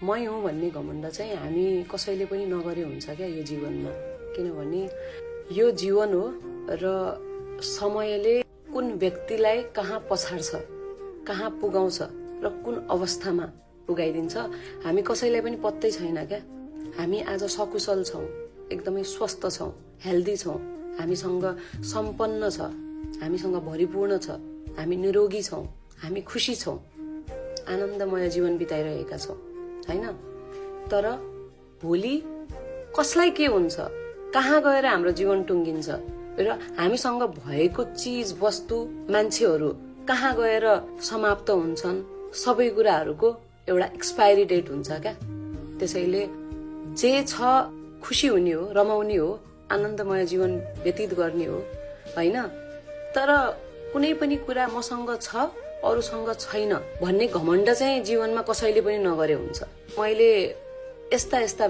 मै हुँ भन्ने घमण्ड चाहिँ हामी कसैले पनि नगरे हुन्छ क्या यो जीवनमा। किनभने यो जीवन हो र समयले कुन व्यक्तिलाई कहाँ पछाड्छ, कहाँ पुगाउँछ र कुन अवस्थामा पुगाइदिन्छ हामी कसैलाई पनि पत्तै छैन क्या। हामी आज सकुशल छौँ, एकदमै स्वस्थ छौँ, हेल्दी छौँ, हामीसँग सम्पन्न छ, हामीसँग भरिपूर्ण छ, हामी निरोगी छौँ, हामी खुसी छौँ, आनन्दमय जीवन बिताइरहेका छौँ हैन। तर भोलि कसलाई के हुन्छ, कहाँ गएर हाम्रो जीवन टुङ्गिन्छ र हामीसँग भएको चीज वस्तु मान्छेहरू कहाँ गएर समाप्त हुन्छन्, सबै कुराहरूको एउटा एक्सपायरी डेट हुन्छ क्या। त्यसैले जे छ खुसी हुने हो, रमाउने हो, आनन्दमय जीवन व्यतीत गर्ने हो हैन। तर कुनै पनि कुरा मसँग छ अरूसँग छैन भन्ने घमण्ड चाहिँ जीवनमा कसैले पनि नगरे हुन्छ। मैले यस्ता